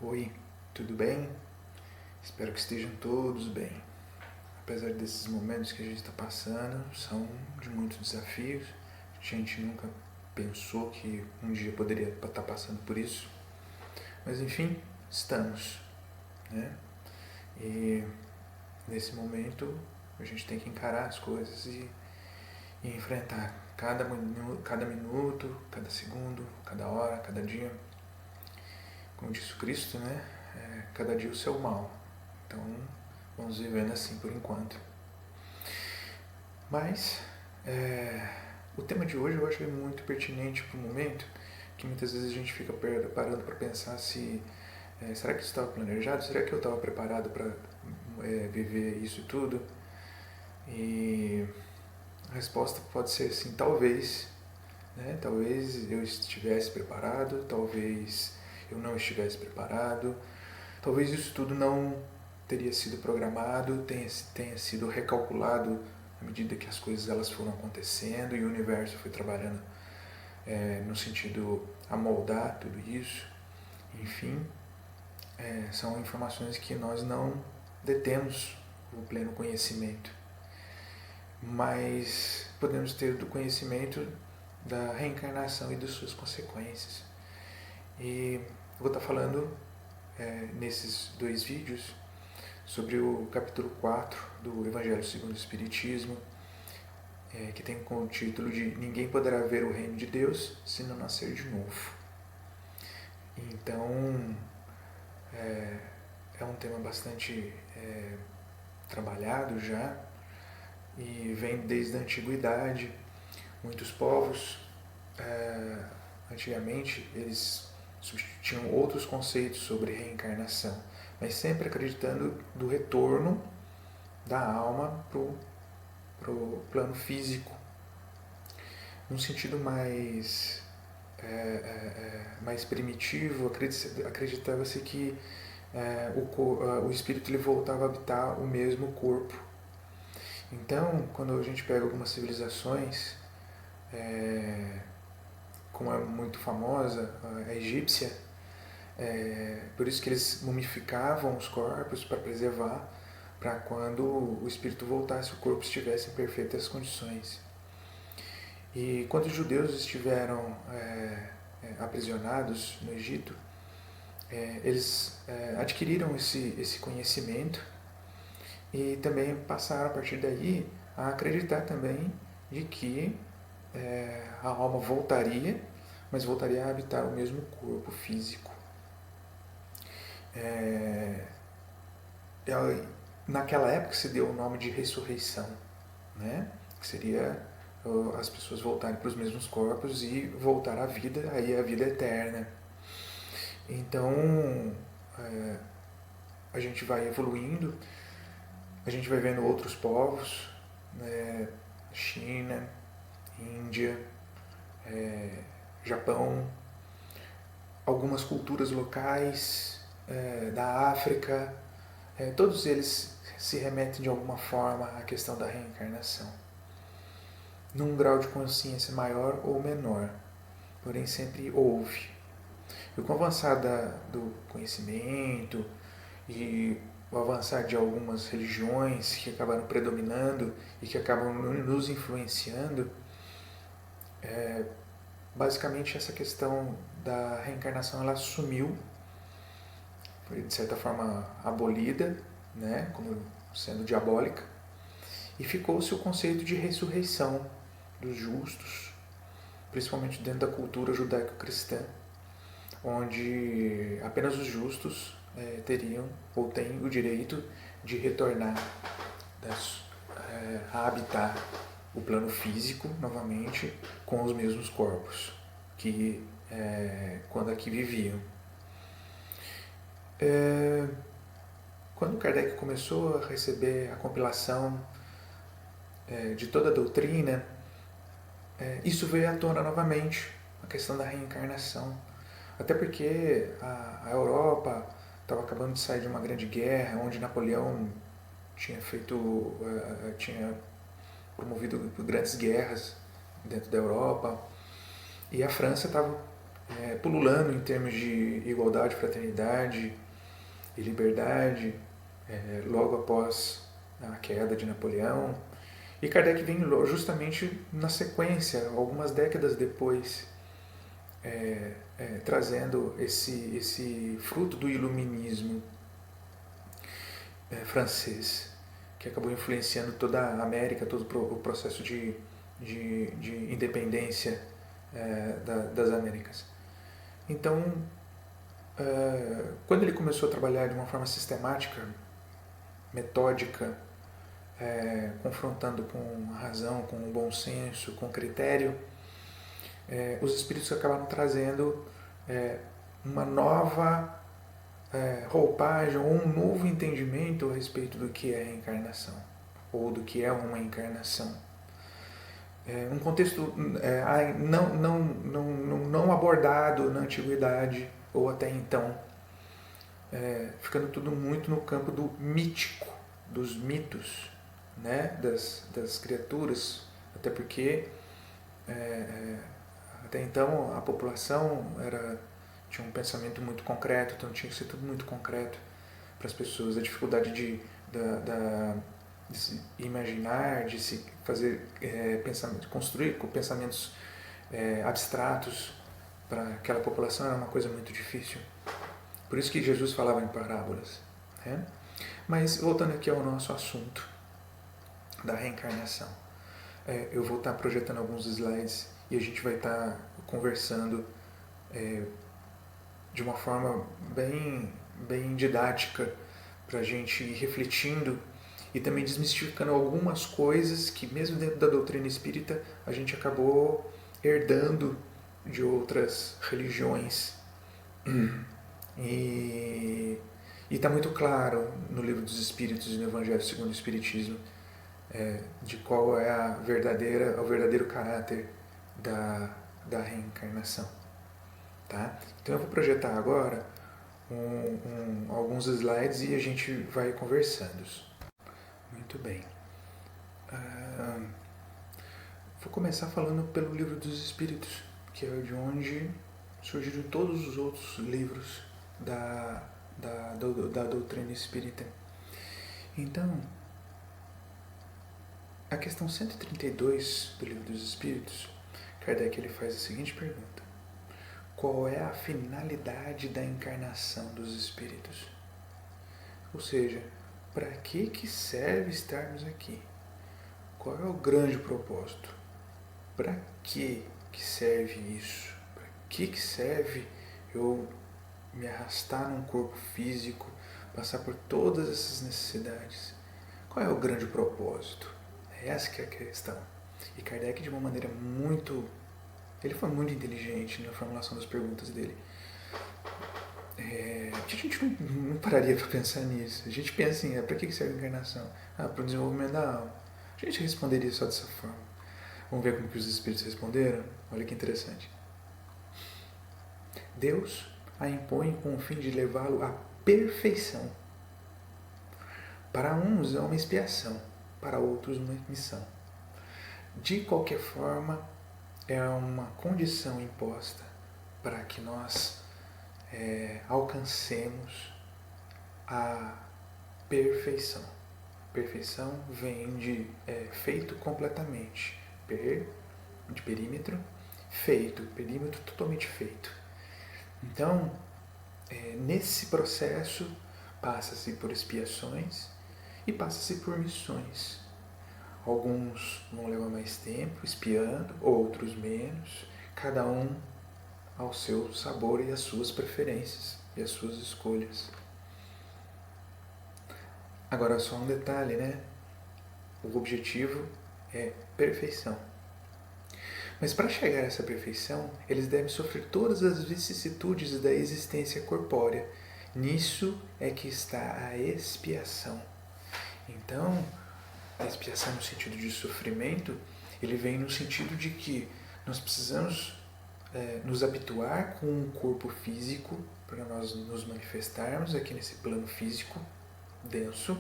Oi, tudo bem? Espero que estejam todos bem. Apesar desses momentos que a gente está passando, são de muitos desafios. A gente nunca pensou que um dia poderia estar passando por isso. Mas enfim, estamos, né? E nesse momento a gente tem que encarar as coisas e enfrentar cada minuto, cada segundo, cada hora, cada dia. Como disse o Cristo, né? Cada dia o seu mal. Então, vamos vivendo assim por enquanto. Mas, o tema de hoje eu acho muito pertinente para o momento, que muitas vezes a gente fica parando para pensar se será que isso estava planejado? Será que eu estava preparado para viver isso tudo? E a resposta pode ser assim, talvez, né? Talvez eu estivesse preparado, talvez eu não estivesse preparado, talvez isso tudo não teria sido programado, tenha sido recalculado à medida que as coisas elas foram acontecendo e o universo foi trabalhando no sentido a moldar tudo isso. Enfim, são informações que nós não detemos o pleno conhecimento, mas podemos ter do conhecimento da reencarnação e das suas consequências. E eu vou estar falando nesses dois vídeos sobre o capítulo 4 do Evangelho segundo o Espiritismo, que tem como título de Ninguém poderá ver o reino de Deus se não nascer de novo. Então, é um tema bastante trabalhado já e vem desde a antiguidade. Muitos povos, antigamente, eles tinham outros conceitos sobre reencarnação, mas sempre acreditando do retorno da alma para o plano físico, num sentido mais primitivo. Acreditava-se que o espírito ele voltava a habitar o mesmo corpo. Então, quando a gente pega algumas civilizações, como é muito famosa, a egípcia, por isso que eles mumificavam os corpos para preservar, para quando o espírito voltasse, o corpo estivesse em perfeitas condições. E quando os judeus estiveram aprisionados no Egito, eles adquiriram esse conhecimento e também passaram a partir daí a acreditar também de que a alma voltaria, mas voltaria a habitar o mesmo corpo físico. Naquela época se deu o nome de ressurreição, né? Que seria as pessoas voltarem para os mesmos corpos e voltar à vida, aí a vida eterna. Então, a gente vai evoluindo, a gente vai vendo outros povos, né? China, Índia, Japão, algumas culturas locais da África, todos eles se remetem de alguma forma à questão da reencarnação, num grau de consciência maior ou menor, porém sempre houve. E com o avançar do conhecimento e o avançar de algumas religiões que acabaram predominando e que acabam nos influenciando, basicamente essa questão da reencarnação ela sumiu, foi de certa forma abolida, né, como sendo diabólica, e ficou-se o conceito de ressurreição dos justos, principalmente dentro da cultura judaico-cristã, onde apenas os justos teriam ou têm o direito de retornar a habitar o plano físico novamente com os mesmos corpos que quando aqui viviam. Quando Kardec começou a receber a compilação de toda a doutrina, isso veio à tona novamente, a questão da reencarnação. Até porque a Europa estava acabando de sair de uma grande guerra, onde Napoleão tinha promovido grandes guerras dentro da Europa, e a França estava pululando em termos de igualdade, fraternidade e liberdade, logo após a queda de Napoleão. E Kardec vem justamente na sequência, algumas décadas depois, trazendo esse fruto do iluminismo francês, que acabou influenciando toda a América, todo o processo de independência das Américas. Então, quando ele começou a trabalhar de uma forma sistemática, metódica, confrontando com a razão, com o bom senso, com critério, os espíritos acabaram trazendo uma nova roupagem ou um novo entendimento a respeito do que é a reencarnação, ou do que é uma encarnação. Um contexto não abordado na antiguidade ou até então, ficando tudo muito no campo do mítico, dos mitos, né, das criaturas, até porque até então a população tinha um pensamento muito concreto, então tinha que ser tudo muito concreto para as pessoas. A dificuldade de se imaginar, de se fazer construir com pensamentos abstratos para aquela população era uma coisa muito difícil. Por isso que Jesus falava em parábolas, né? Mas voltando aqui ao nosso assunto da reencarnação, eu vou estar projetando alguns slides e a gente vai estar conversando de uma forma bem didática para a gente ir refletindo e também desmistificando algumas coisas que mesmo dentro da doutrina espírita a gente acabou herdando de outras religiões. E está muito claro no Livro dos Espíritos e no Evangelho segundo o Espiritismo de qual é o verdadeiro caráter da reencarnação. Tá? Então eu vou projetar agora alguns slides e a gente vai conversando. Muito bem. Vou começar falando pelo Livro dos Espíritos, que é de onde surgiram todos os outros livros da doutrina espírita. Então, a questão 132 do Livro dos Espíritos, Kardec ele faz a seguinte pergunta: qual é a finalidade da encarnação dos espíritos? Ou seja, para que serve estarmos aqui? Qual é o grande propósito? Para que serve isso? Para que serve eu me arrastar num corpo físico, passar por todas essas necessidades? Qual é o grande propósito? É essa que é a questão. E Kardec, de uma maneira ele foi muito inteligente na formulação das perguntas dele. A gente não pararia para pensar nisso. A gente pensa assim, para que serve a encarnação? Para o desenvolvimento da alma. A gente responderia só dessa forma. Vamos ver como que os espíritos responderam? Olha que interessante. Deus a impõe com o fim de levá-lo à perfeição. Para uns é uma expiação, para outros uma missão. De qualquer forma, é uma condição imposta para que nós alcancemos a perfeição. Perfeição vem de feito completamente, de perímetro, feito, perímetro totalmente feito. Então, nesse processo, passa-se por expiações e passa-se por missões. Alguns vão levar mais tempo espiando, outros menos, cada um ao seu sabor e às suas preferências e às suas escolhas. Agora, só um detalhe, né? O objetivo é perfeição. Mas para chegar a essa perfeição, eles devem sofrer todas as vicissitudes da existência corpórea. Nisso é que está a expiação. Então, a expiação no sentido de sofrimento, ele vem no sentido de que nós precisamos nos habituar com um corpo físico para nós nos manifestarmos aqui nesse plano físico denso.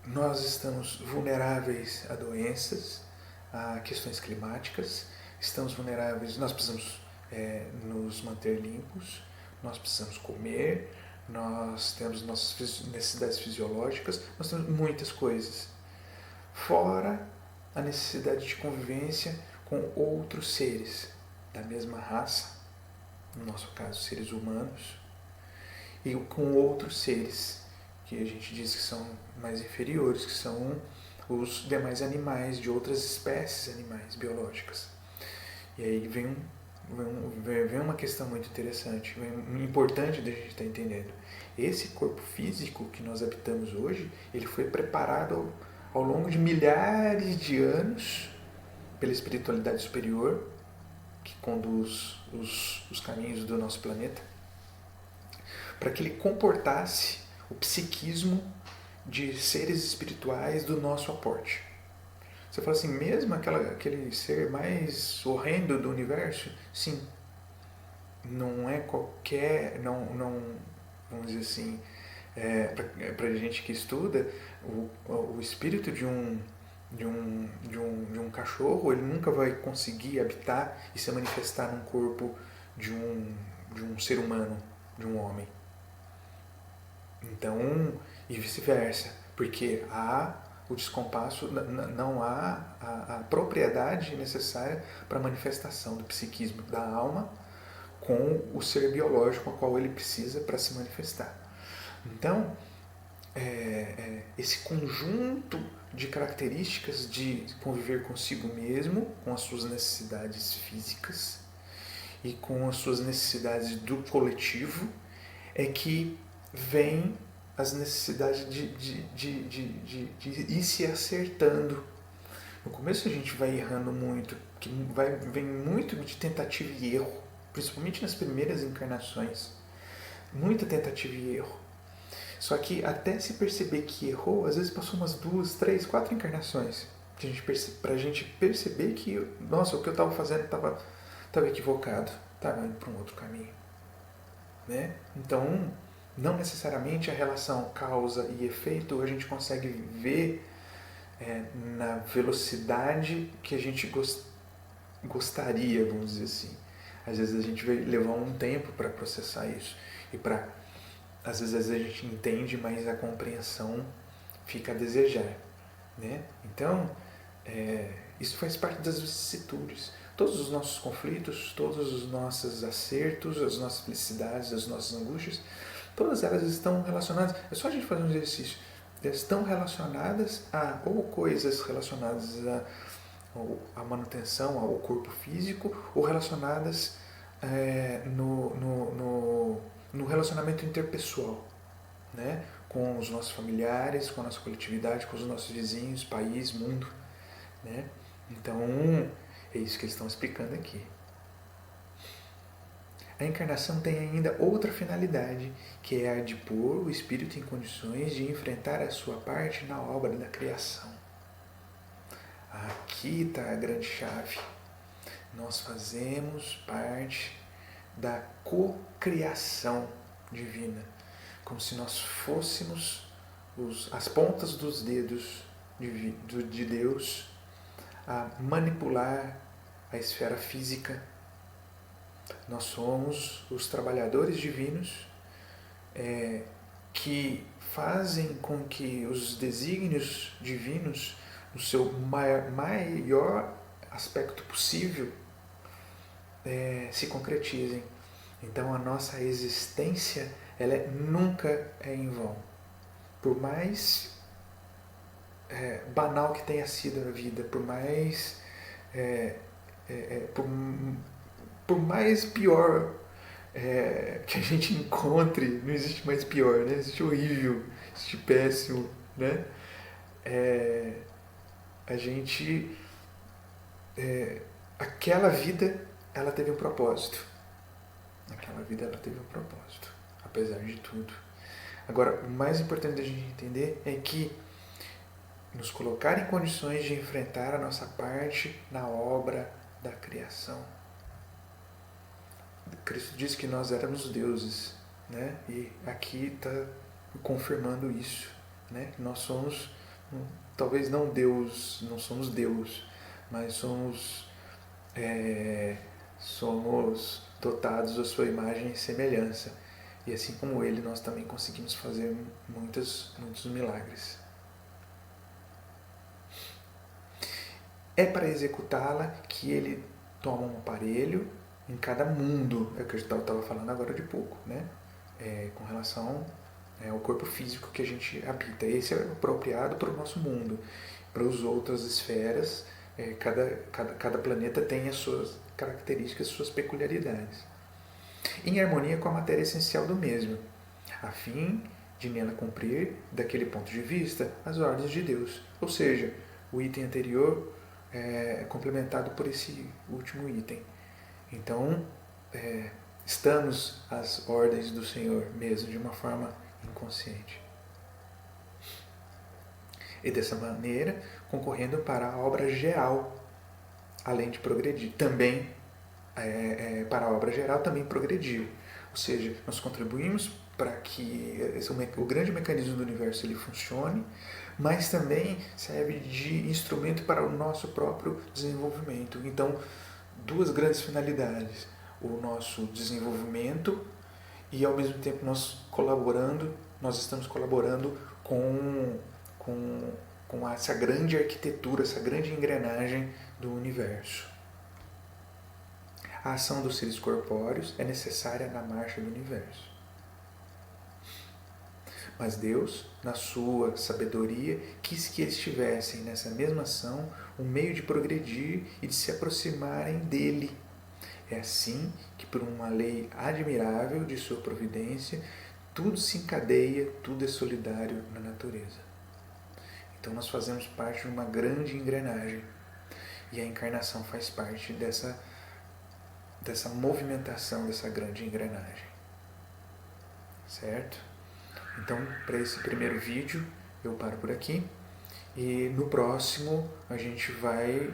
Nós estamos vulneráveis a doenças, a questões climáticas, estamos vulneráveis, nós precisamos nos manter limpos, nós precisamos comer, nós temos nossas necessidades fisiológicas, nós temos muitas coisas. Fora a necessidade de convivência com outros seres da mesma raça, no nosso caso seres humanos, e com outros seres que a gente diz que são mais inferiores, que são os demais animais de outras espécies animais biológicas. E aí vem uma questão muito interessante, importante da gente estar entendendo. Esse corpo físico que nós habitamos hoje, ele foi preparado ao longo de milhares de anos pela espiritualidade superior, que conduz os caminhos do nosso planeta, para que ele comportasse o psiquismo de seres espirituais do nosso aporte. Você fala assim, mesmo aquele ser mais horrendo do universo? Sim. Não é qualquer... Não, vamos dizer assim, para a gente que estuda, o espírito de um cachorro, ele nunca vai conseguir habitar e se manifestar num corpo de um ser humano, de um homem. Então, e vice-versa, porque há o descompasso, não há a propriedade necessária para a manifestação do psiquismo da alma com o ser biológico ao qual ele precisa para se manifestar. Então, esse conjunto de características de conviver consigo mesmo, com as suas necessidades físicas e com as suas necessidades do coletivo, é que vem as necessidades de ir se acertando. No começo a gente vai errando muito, que vem muito de tentativa e erro, principalmente nas primeiras encarnações. Muita tentativa e erro. Só que até se perceber que errou, às vezes passou umas 2, 3, 4 encarnações pra gente perceber que, nossa, o que eu estava fazendo estava equivocado, estava indo para um outro caminho. Né? Então, não necessariamente a relação causa e efeito a gente consegue ver na velocidade que a gente gostaria, vamos dizer assim. Às vezes a gente vai levar um tempo para processar isso. E às vezes a gente entende, mas a compreensão fica a desejar. Né? Então, isso faz parte das vicissitudes. Todos os nossos conflitos, todos os nossos acertos, as nossas felicidades, as nossas angústias, todas elas estão relacionadas, é só a gente fazer um exercício, estão relacionadas a ou coisas relacionadas à manutenção, ao corpo físico, ou relacionadas no relacionamento interpessoal, né? Com os nossos familiares, com a nossa coletividade, com os nossos vizinhos, país, mundo. Né? Então, é isso que eles estão explicando aqui. A encarnação tem ainda outra finalidade, que é a de pôr o espírito em condições de enfrentar a sua parte na obra da criação. Aqui está a grande chave. Nós fazemos parte da cocriação divina, como se nós fôssemos as pontas dos dedos de Deus a manipular a esfera física. Nós somos os trabalhadores divinos que fazem com que os desígnios divinos, no seu maior aspecto possível, se concretizem. Então a nossa existência ela nunca é em vão. Por mais banal que tenha sido a vida, por mais por mais pior que a gente encontre, não existe mais pior, né? Existe horrível, existe péssimo, né? A gente aquela vida ela teve um propósito. Aquela vida ela teve um propósito, apesar de tudo. Agora, o mais importante da gente entender é que nos colocar em condições de enfrentar a nossa parte na obra da criação. Cristo disse que nós éramos deuses, né? E aqui está confirmando isso, né? Nós somos, talvez não Deus, não somos Deus, mas somos somos dotados da sua imagem e semelhança. E assim como ele, nós também conseguimos fazer muitos milagres. É para executá-la que ele toma um aparelho em cada mundo, é o que eu estava falando agora de pouco, né? Com relação ao corpo físico que a gente habita. Esse é apropriado para o nosso mundo. Para as outras esferas, cada planeta tem as suas características, suas peculiaridades. Em harmonia com a matéria essencial do mesmo, a fim de nela cumprir, daquele ponto de vista, as ordens de Deus. Ou seja, o item anterior é complementado por esse último item. Então, estamos às ordens do Senhor mesmo, de uma forma inconsciente. E dessa maneira, concorrendo para a obra geral, além de progredir. Também, para a obra geral, também progrediu. Ou seja, nós contribuímos para que o grande mecanismo do universo ele funcione, mas também serve de instrumento para o nosso próprio desenvolvimento. Então, duas grandes finalidades: o nosso desenvolvimento e, ao mesmo tempo, nós estamos colaborando com essa grande arquitetura, essa grande engrenagem do universo. A ação dos seres corpóreos é necessária na marcha do universo. Mas Deus, na sua sabedoria, quis que eles tivessem nessa mesma ação um meio de progredir e de se aproximarem dele. É assim que, por uma lei admirável de sua providência, tudo se encadeia, tudo é solidário na natureza. Então nós fazemos parte de uma grande engrenagem e a encarnação faz parte dessa movimentação dessa grande engrenagem. Certo? Então, para esse primeiro vídeo, eu paro por aqui. E no próximo, a gente vai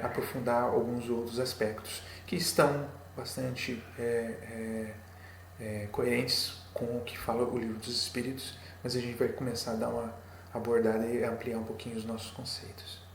aprofundar alguns outros aspectos que estão bastante coerentes com o que fala o Livro dos Espíritos, mas a gente vai começar a dar uma abordada e ampliar um pouquinho os nossos conceitos.